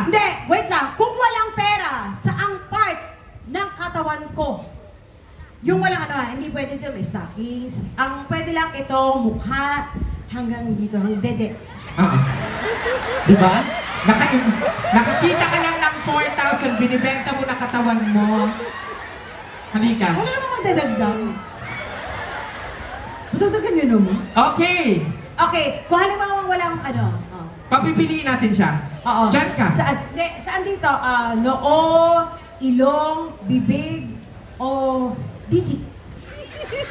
Hindi, wait lang. Kung walang pera, saang part ng katawan ko? Yung walang hindi pwede ito may stockings. Ang pwede lang ito, mukha, hanggang dito, hanggang dede. Diba? Nakakita ka lang ng 4,000, binibenta mo na katawan mo. Halika. Wala naman magdadagdag. Magdadagdagan yun mo? Okay. Okay, kung halimbawa walang Papipiliin natin siya. Oo. Diyan ka. Saan dito? Noo, ilong, bibig, o didi?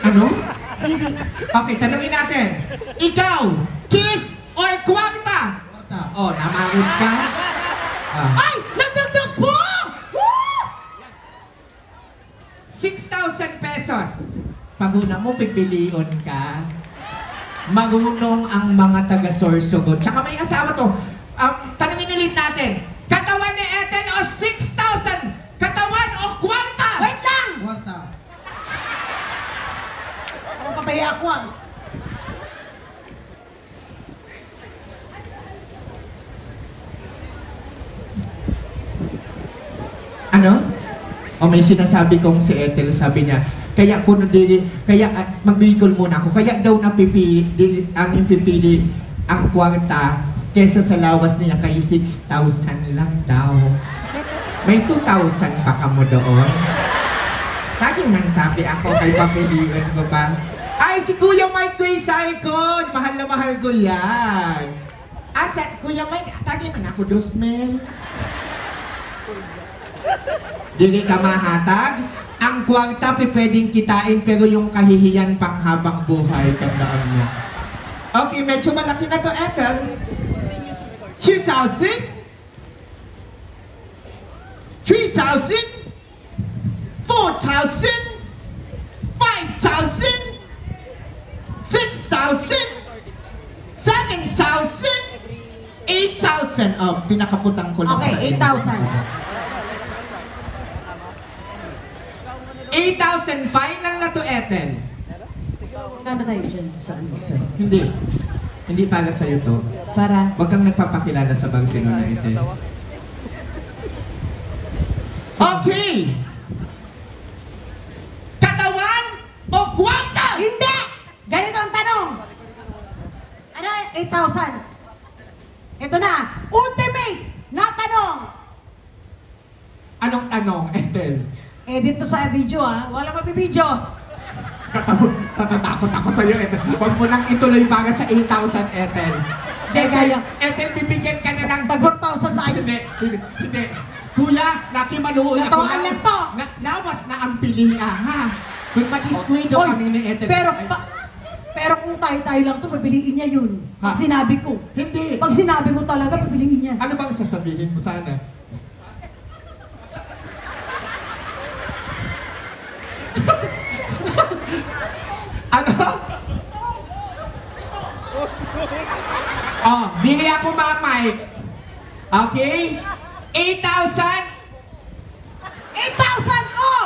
Ano? Didi. Okay, tanungin natin. Ikaw, kiss or kwarta? Oh, namangot ka? Ay! Nagdagdag po! Woo! 6,000 pesos. Pag una mo, pipilion ka. Marunong ang mga taga-Sorsogon. Tsaka may asawa to. Tanungin ulit natin. Katawan ni Ethel o 6,000? Katawan o kwarta? Wait lang! Kwarta. Papaya ako Ano? O may sinasabi kong si Ethel, sabi niya, kaya magbibigol muna ako, kaya daw napipili, ang pipili ang kwarta kesa sa lawas niya kay 6,000 lang daw. May 2,000 pa ka mo doon. Laging mantabi ako kay papiliin ko ba? Ay, si Kuya Mike Kuisay ko! Mahal na mahal ko yan! Asa, Kuya Mike, tagi man ako, Dosmel. Dili ka mahatag. Ang kwarta pwedeng kitain pero yung kahihiyan pang habang buhay, tandaan mo. Okay, medyo malaki na to, Ethel. 2,000 3,000 4,000 5,000 6,000 7,000 8,000. Oh, pinakaputang ko lang Okay, sa 8,000. 8,000 final na to, Ethel. Kano tayo dyan? Saan? Hindi. Hindi para sa'yo to. Para? Huwag kang nagpapakilala sa Bagsino na Ethel. Okay! Katawan o kwarta? Hindi! Ganito ang tanong. Ano? 8,000. Ito na. Ultimate na tanong. Anong tanong, Ethel? Dito sa video wala mabibidyo. Natatakot ako sa'yo, Ethel. Huwag mo nang ituloy para sa 8,000, Ethel. Hindi, kaya. Ethel, bibigyan ka na ng... Tag 4,000 tayo. Hindi. Kuya, nakimaluhol ako. Natawaan lang to. Nawas na ang pilia, ha? Kung madiskwento Oy, kami ni Ethel. Pero kung tayo lang to, pabiliin niya yun. Pag Ha? sinabi ko. Hindi. Pag sinabi ko talaga, pabiliin niya. Ano bang sasabihin mo sana? Ano? Oh, bili ako mamay. Okay? 8,000? 8,000 oh!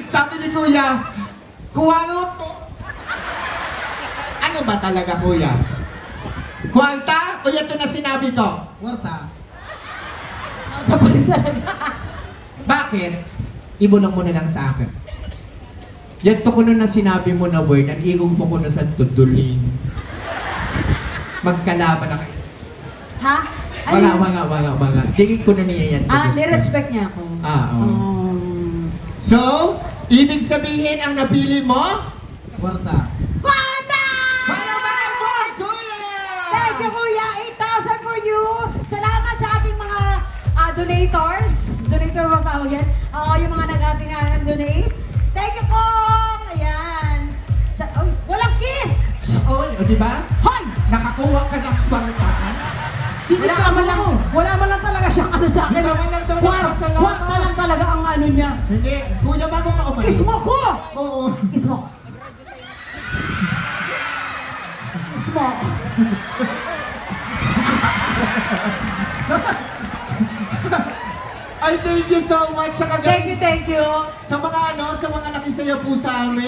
Sabi ni Kuya, kuwaro to. Ano ba talaga, Kuya? Kwarta? O ito na sinabi ko? Kwarta. Tapos talaga. Bakit? Ibulang mo na lang sa akin. Yan to ko na sinabi mo na word, ang igong mo ko na sa tuduling. Magkalaban na kayo. Ha? Wala. Tingin ko na niya yan. Nirespect niya ako. Oo. So, ibig sabihin ang napili mo? Kwarta. Kwarta! Malaman mo, Kuya! Thank you, Kuya. 8,000 for you. Salamat sa ating mga donators. Donator mo tawag yan. Yung mga nag-ating donate. Thank you po! Ayan. Walang kiss! Oy, o diba? Hoy! Nakakuha ka ng kwartaan. Wala man lang talaga siyang ano sa akin. Hindi man lang daw nagpasalamat. Kwarta lang talaga ang ano niya. Hindi. Kuya, bago ka umalis. Kiss mo ko! Oo. Kiss mo. Kiss mo. Ay, thank you so much. Thank you. Sa mga sa mga nakisayaw po sa amin.